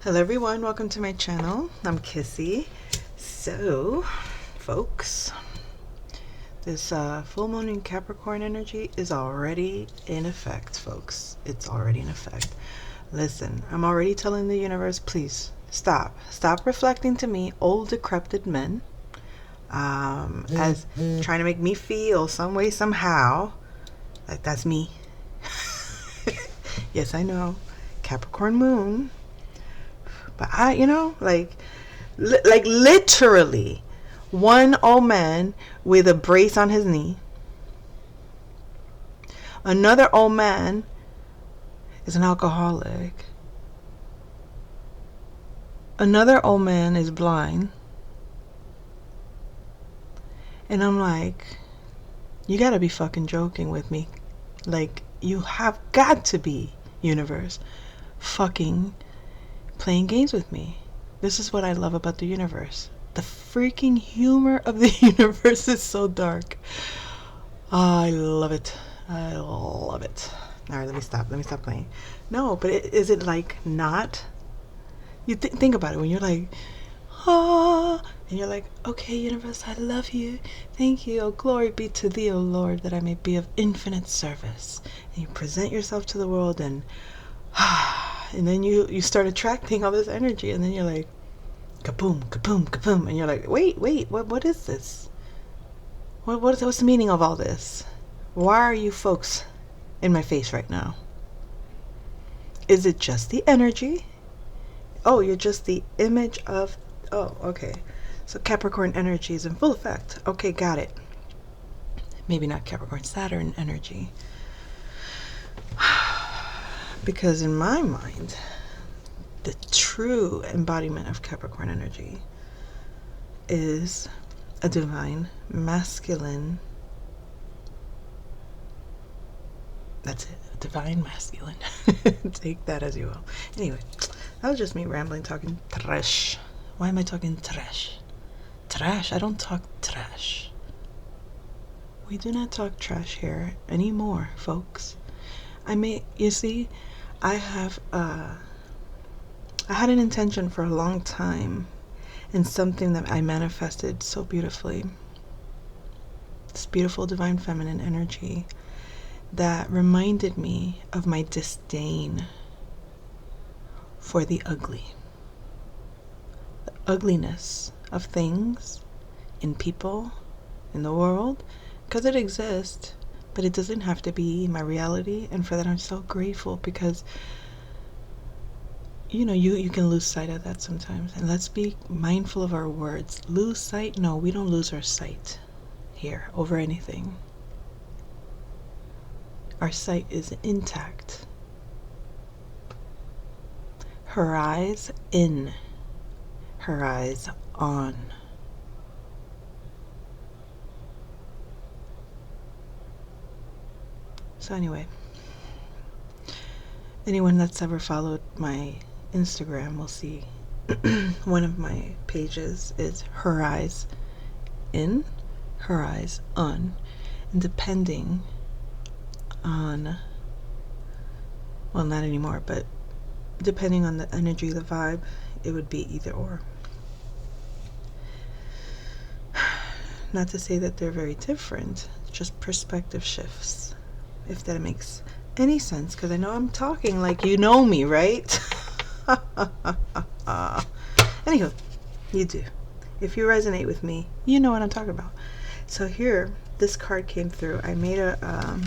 Hello everyone, welcome to my channel. I'm Kissy. So, folks, this full moon in Capricorn energy is already in effect, folks. It's already in effect. Listen, I'm already telling the universe, please stop. Stop reflecting to me old decrepit men as trying to make me feel some way, somehow, like that's me. Yes, I know. Capricorn moon. But like literally, one old man with a brace on his knee. Another old man is an alcoholic. Another old man is blind. And I'm like, you gotta be fucking joking with me. Like, you have got to be, universe, fucking playing games with me. This is what I love about the universe. The freaking humor of the universe is so dark. I love it. I love it. Alright, let me stop playing. No, but is it like not? You think about it when you're like, ah, and you're like, okay, universe, I love you. Thank you. Oh, glory be to thee, O Lord, that I may be of infinite service. And you present yourself to the world, and and then you start attracting all this energy, and then you're like, kaboom, kaboom, kaboom, and you're like, wait, what is this? What's the meaning of all this? Why are you folks in my face right now? Is it just the energy? Oh, you're just the image of, oh, okay. So Capricorn energy is in full effect. Okay, got it. Maybe not Capricorn, Saturn energy. Because in my mind, the true embodiment of Capricorn energy is a divine masculine. That's it, a divine masculine. Take that as you will. Anyway, that was just me rambling, talking trash. Why am I talking trash? Trash? I don't talk trash. We do not talk trash here anymore, folks. You see, I had an intention for a long time, and something that I manifested so beautifully. This beautiful divine feminine energy that reminded me of my disdain for the ugly. The ugliness of things, in people, in the world, because it exists, but it doesn't have to be my reality. And for that, I'm so grateful, because you can lose sight of that sometimes. And let's be mindful of our words. Lose sight? No, we don't lose our sight here over anything. Our sight is intact. Her eyes in, her eyes on. So anyway, anyone that's ever followed my Instagram will see one of my pages is her eyes in, her eyes on. And depending on, well, not anymore, but depending on the energy, the vibe, it would be either or. Not to say that they're very different, just perspective shifts, if that makes any sense, because I know I'm talking like you know me, right? Anywho, you do. If you resonate with me, you know what I'm talking about. So here, this card came through. I made I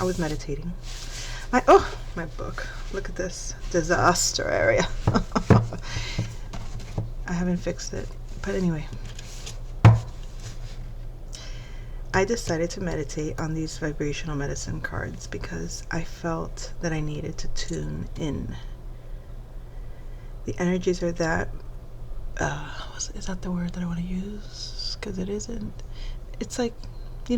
was meditating. My book. Look at this disaster area. I haven't fixed it. But anyway, I decided to meditate on these vibrational medicine cards because I felt that I needed to tune in. The energies are that, is that the word that I want to use? Because it isn't. It's like, I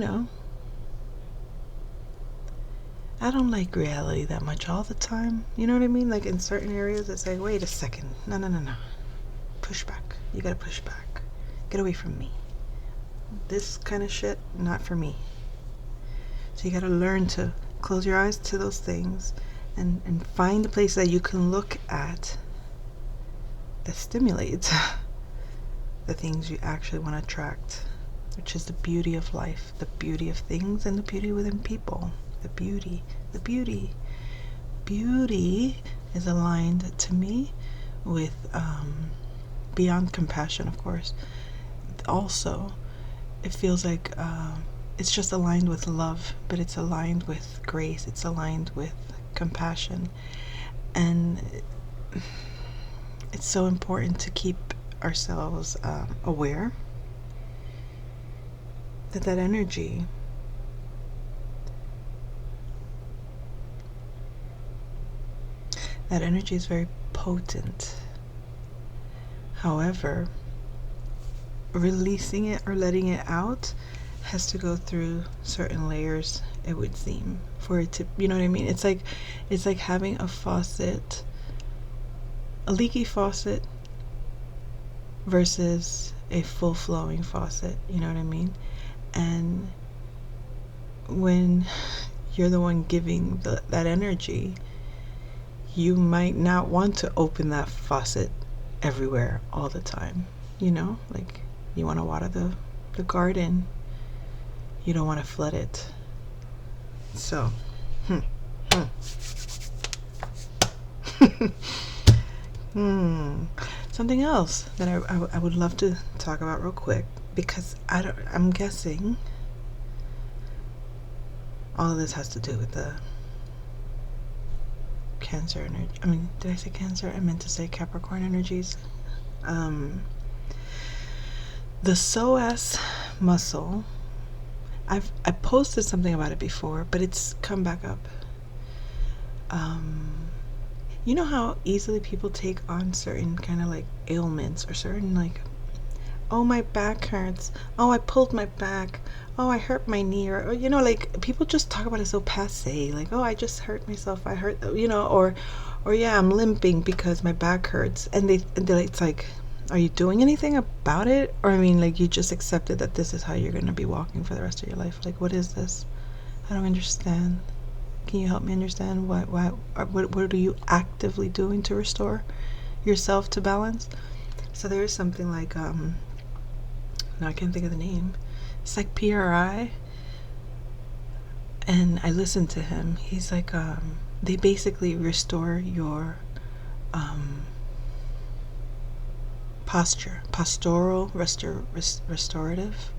don't like reality that much all the time. You know what I mean? Like in certain areas, it's like, wait a second. No. Push back. You gotta push back. Get away from me. This kind of shit, not for me. So you gotta learn to close your eyes to those things and find the place that you can look at that stimulates the things you actually want to attract, which is the beauty of life, the beauty of things, and the beauty within people. The beauty is aligned to me with beyond compassion, of course. Also, it feels like it's just aligned with love, but it's aligned with grace, it's aligned with compassion. And it's so important to keep ourselves aware that energy is very potent. However, releasing it or letting it out has to go through certain layers, it would seem, for it to, you know what I mean? It's like having a faucet, a leaky faucet versus a full flowing faucet, you know what I mean? And when you're the one giving that energy, you might not want to open that faucet everywhere all the time, you know? Like, you want to water the garden, you don't want to flood it. So something else that I would love to talk about real quick, because I'm guessing all of this has to do with the Cancer energy. I mean, did I say Cancer? I meant to say Capricorn energies. The psoas muscle, I posted something about it before, but it's come back up. You know how easily people take on certain kind of like ailments, or certain like, oh, my back hurts, oh, I pulled my back, oh, I hurt my knee, or you know, like, people just talk about it so passe, like, oh, I just hurt myself, I hurt, you know, or yeah, I'm limping because my back hurts, and it's like, are you doing anything about it? Or I mean, like, you just accepted that this is how you're going to be walking for the rest of your life. Like, what is this? I don't understand. Can you help me understand what are you actively doing to restore yourself to balance? So there is something like now I can't think of the name. It's like PRI, and I listened to him. He's like they basically restore your postural restorative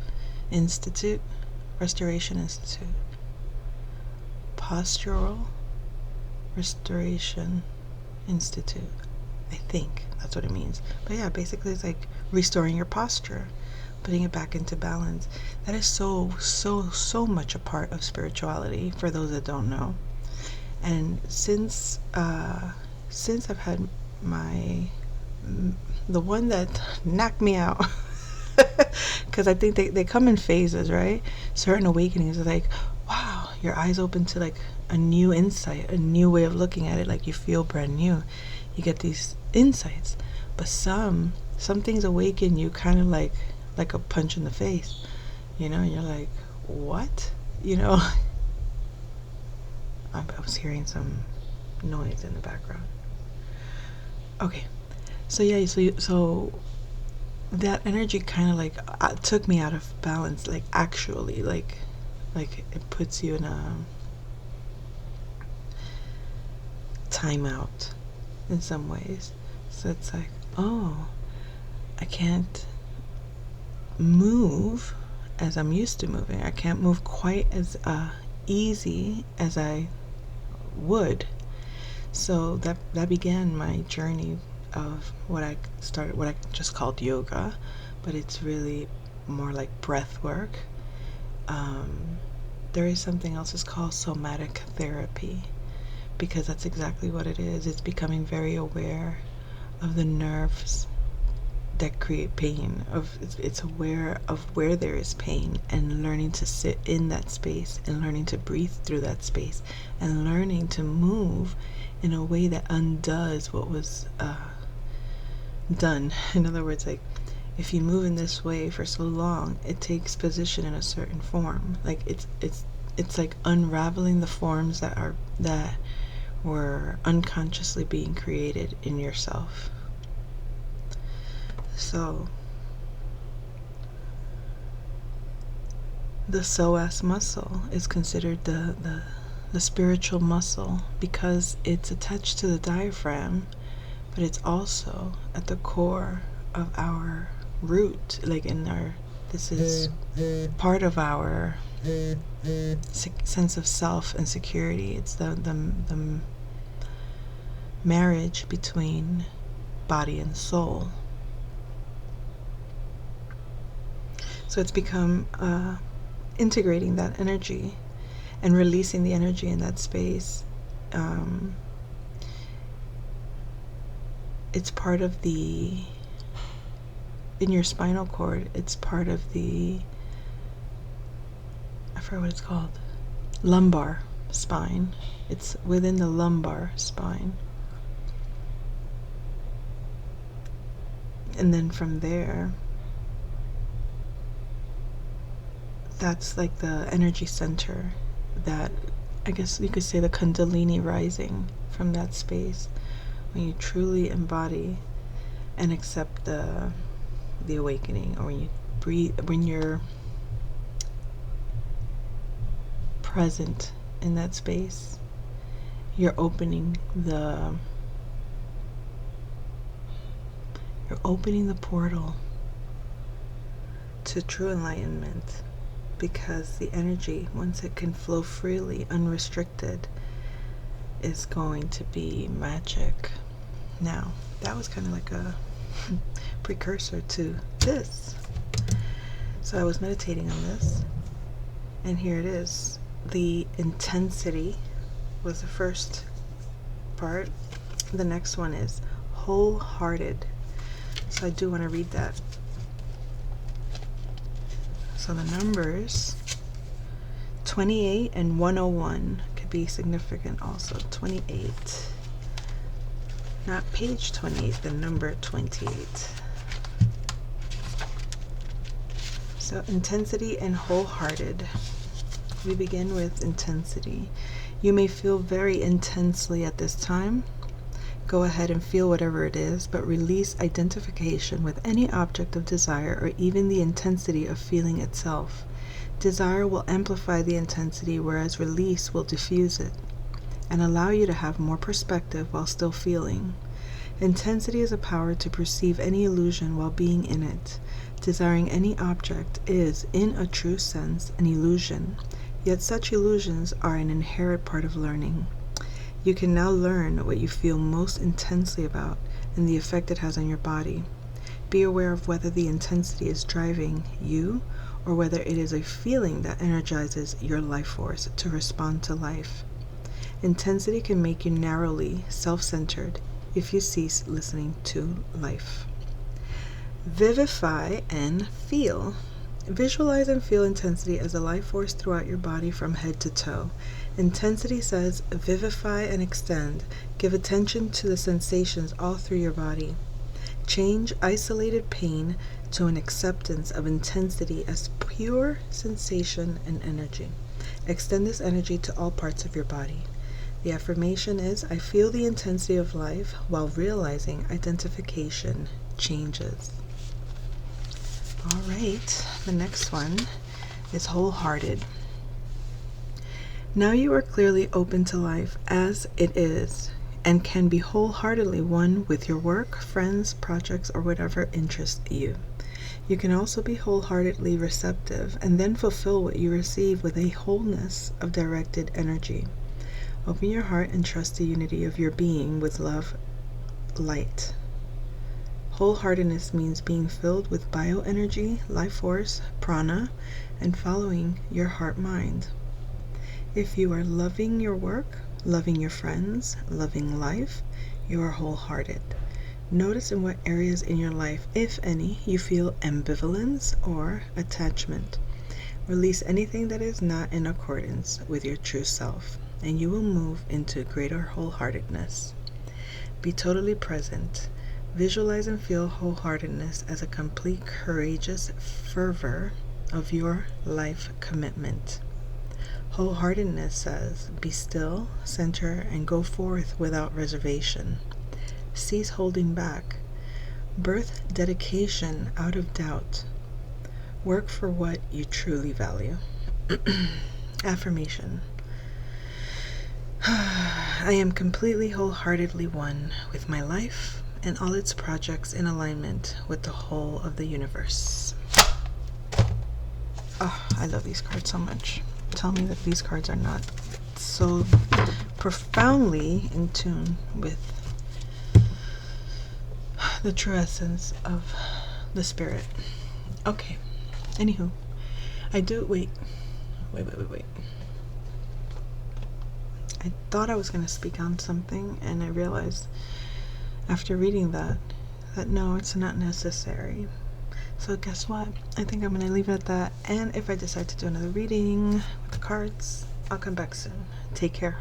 institute, restoration institute, postural restoration institute, I think that's what it means. But yeah, basically it's like restoring your posture, putting it back into balance. That is so much a part of spirituality, for those that don't know. And since I've had the one that knocked me out, because I think they come in phases, right? Certain awakenings are like, wow, your eyes open to like a new insight, a new way of looking at it, like you feel brand new, you get these insights. But some things awaken you kind of like a punch in the face, you know, and you're like, what, you know? I was hearing some noise in the background. Okay, so yeah, so that energy kind of like took me out of balance, like actually, like it puts you in a timeout in some ways. So it's like, oh, I can't move as I'm used to moving. I can't move quite as easy as I would. So that began my journey of what I just called yoga, but it's really more like breath work. There is something else, it's called somatic therapy, because that's exactly what it is. It's becoming very aware of the nerves that create pain. It's aware of where there is pain, and learning to sit in that space, and learning to breathe through that space, and learning to move in a way that undoes what was done. In other words, like, if you move in this way for so long, it takes position in a certain form. Like it's like unraveling the forms that were unconsciously being created in yourself. So the psoas muscle is considered the spiritual muscle because it's attached to the diaphragm, but it's also at the core of our root, like in our, this is part of our sense of self and security. It's the marriage between body and soul. So it's become integrating that energy and releasing the energy in that space. It's part of the, in your spinal cord, it's part of the, I forget what it's called, lumbar spine. It's within the lumbar spine. And then from there, that's like the energy center that, I guess you could say, the Kundalini rising from that space, when you truly embody and accept the awakening, or when you breathe, when you're present in that space, you're opening the portal to true enlightenment, because the energy, once it can flow freely, unrestricted, is going to be magic. Now, that was kind of like a precursor to this. So I was meditating on this, and here it is. The intensity was the first part. The next one is wholehearted. So I do want to read that. So the numbers 28 and 101 could be significant also. 28, not page 28, the number 28. So intensity and wholehearted. We begin with intensity. You may feel very intensely at this time. Go ahead and feel whatever it is, but release identification with any object of desire or even the intensity of feeling itself. Desire will amplify the intensity, whereas release will diffuse it and allow you to have more perspective while still feeling. Intensity is a power to perceive any illusion while being in it. Desiring any object is, in a true sense, an illusion, yet such illusions are an inherent part of learning. You can now learn what you feel most intensely about and the effect it has on your body. Be aware of whether the intensity is driving you or whether it is a feeling that energizes your life force to respond to life. Intensity can make you narrowly self-centered if you cease listening to life. Vivify and feel. Visualize and feel intensity as a life force throughout your body from head to toe. Intensity says vivify and extend. Give attention to the sensations all through your body. Change isolated pain to an acceptance of intensity as pure sensation and energy. Extend this energy to all parts of your body. The affirmation is, I feel the intensity of life while realizing identification changes. All right, the next one is wholehearted. Now you are clearly open to life as it is and can be wholeheartedly one with your work, friends, projects, or whatever interests you. You can also be wholeheartedly receptive and then fulfill what you receive with a wholeness of directed energy. Open your heart and trust the unity of your being with love, light. Wholeheartedness means being filled with bioenergy, life force, prana, and following your heart mind. If you are loving your work, loving your friends, loving life, you are wholehearted. Notice in what areas in your life, if any, you feel ambivalence or attachment. Release anything that is not in accordance with your true self, and you will move into greater wholeheartedness. Be totally present. Visualize and feel wholeheartedness as a complete, courageous fervor of your life commitment. Wholeheartedness says, be still, center, and go forth without reservation. Cease holding back. Birth dedication out of doubt. Work for what you truly value. Affirmation. I am completely wholeheartedly one with my life and all its projects in alignment with the whole of the universe. Oh, I love these cards so much. Tell me that these cards are not so profoundly in tune with the true essence of the spirit. Okay. Anywho, wait. I thought I was going to speak on something, and I realized after reading that no, it's not necessary. So guess what? I think I'm going to leave it at that. And if I decide to do another reading with the cards, I'll come back soon. Take care.